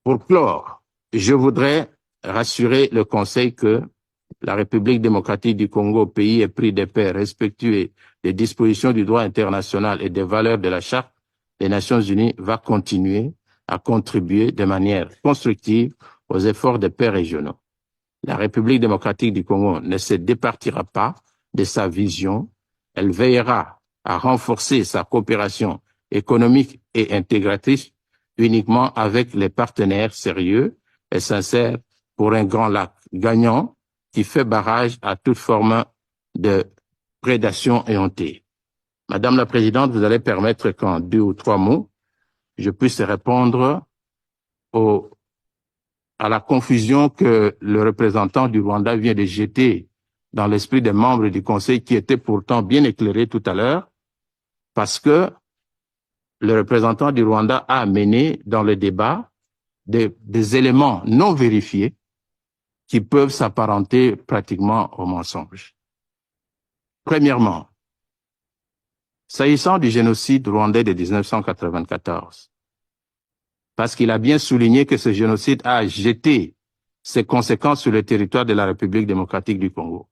Pour clore, je voudrais rassurer le Conseil que la République démocratique du Congo, pays épris de paix, respectueux des dispositions du droit international et des valeurs de la Charte des Nations Unies, va continuer à contribuer de manière constructive aux efforts de paix régionaux. La République démocratique du Congo ne se départira pas de sa vision. Elle veillera à renforcer sa coopération économique et intégratrice uniquement avec les partenaires sérieux et sincères pour un grand lac gagnant qui fait barrage à toute forme de prédation éhontée. Madame la Présidente, vous allez permettre qu'en 2 ou 3 mots, je puisse répondre à la confusion que le représentant du Rwanda vient de jeter dans l'esprit des membres du Conseil qui étaient pourtant bien éclairés tout à l'heure, parce que le représentant du Rwanda a amené dans le débat des éléments non vérifiés qui peuvent s'apparenter pratiquement au mensonge. Premièrement, s'agissant du génocide rwandais de 1994, parce qu'il a bien souligné que ce génocide a jeté ses conséquences sur le territoire de la République démocratique du Congo.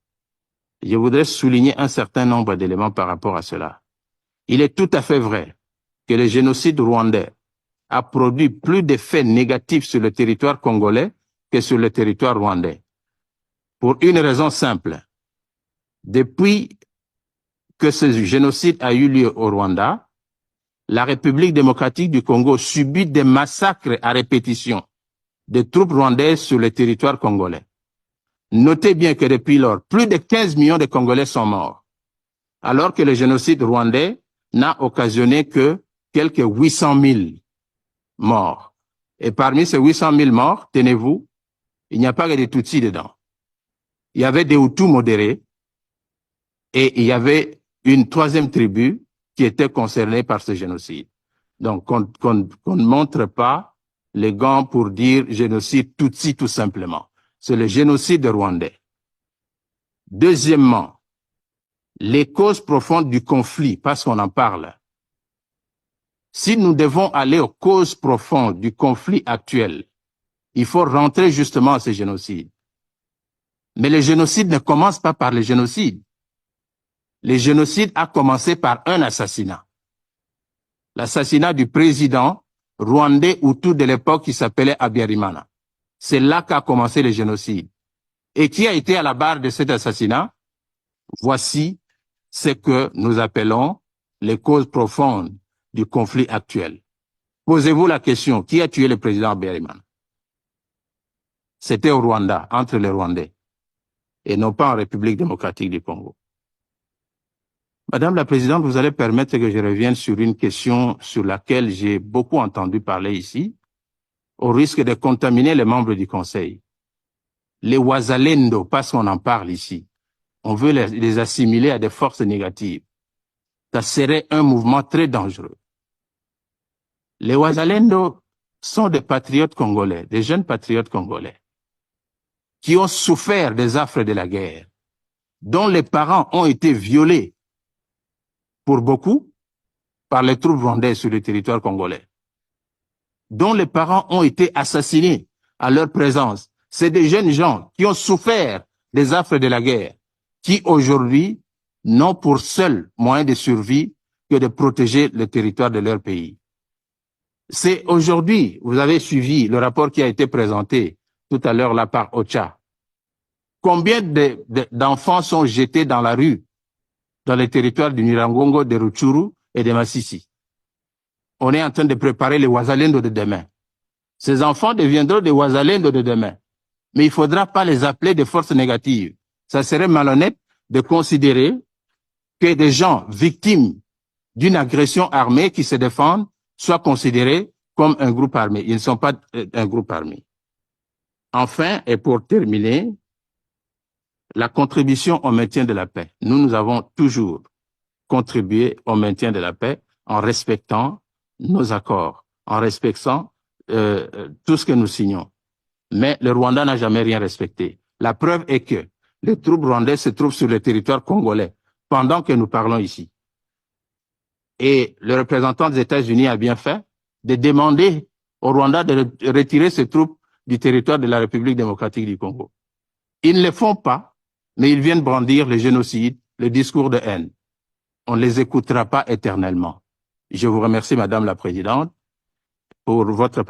Je voudrais souligner un certain nombre d'éléments par rapport à cela. Il est tout à fait vrai que le génocide rwandais a produit plus d'effets négatifs sur le territoire congolais que sur le territoire rwandais. Pour une raison simple. Depuis que ce génocide a eu lieu au Rwanda, la République démocratique du Congo subit des massacres à répétition de troupes rwandaises sur le territoire congolais. Notez bien que depuis lors, plus de 15 millions de Congolais sont morts, alors que le génocide rwandais n'a occasionné que quelques 800 000 morts. Et parmi ces 800 000 morts, tenez-vous, il n'y a pas que des Tutsis dedans. Il y avait des Hutus modérés et il y avait une troisième tribu qui était concernée par ce génocide. Donc, qu'on ne montre pas les gants pour dire génocide Tutsi tout simplement. C'est le génocide rwandais. Deuxièmement, les causes profondes du conflit, parce qu'on en parle. Si nous devons aller aux causes profondes du conflit actuel, il faut rentrer justement à ce génocide. Mais le génocide ne commence pas par le génocide. Le génocide a commencé par un assassinat. L'assassinat du président rwandais Hutu de l'époque qui s'appelait Habyarimana. C'est là qu'a commencé le génocide. Et qui a été à la barre de cet assassinat? Voici ce que nous appelons les causes profondes du conflit actuel. Posez-vous la question, qui a tué le président Habyarimana? C'était au Rwanda, entre les Rwandais, et non pas en République démocratique du Congo. Madame la Présidente, vous allez permettre que je revienne sur une question sur laquelle j'ai beaucoup entendu parler ici, au risque de contaminer les membres du Conseil. Les Wazalendo, parce qu'on en parle ici, on veut les assimiler à des forces négatives. Ça serait un mouvement très dangereux. Les Wazalendo sont des patriotes congolais, des jeunes patriotes congolais, qui ont souffert des affres de la guerre, dont les parents ont été violés, pour beaucoup, par les troupes rwandaises sur le territoire congolais, dont les parents ont été assassinés à leur présence. C'est des jeunes gens qui ont souffert des affres de la guerre, qui aujourd'hui n'ont pour seul moyen de survie que de protéger le territoire de leur pays. C'est aujourd'hui, vous avez suivi le rapport qui a été présenté tout à l'heure là par OCHA. Combien d'enfants sont jetés dans la rue, dans les territoires du Nyiragongo, de Rutshuru et de Masisi? On est en train de préparer les Wazalendo de demain. Ces enfants deviendront des Wazalendo de demain. Mais il ne faudra pas les appeler des forces négatives. Ça serait malhonnête de considérer que des gens victimes d'une agression armée qui se défendent soient considérés comme un groupe armé. Ils ne sont pas un groupe armé. Enfin, et pour terminer, la contribution au maintien de la paix. Nous avons toujours contribué au maintien de la paix en respectant nos accords, en respectant tout ce que nous signons. Mais le Rwanda n'a jamais rien respecté. La preuve est que les troupes rwandaises se trouvent sur le territoire congolais pendant que nous parlons ici. Et le représentant des États-Unis a bien fait de demander au Rwanda de retirer ses troupes du territoire de la République démocratique du Congo. Ils ne le font pas, mais ils viennent brandir le génocide, le discours de haine. On ne les écoutera pas éternellement. Je vous remercie, Madame la Présidente, pour votre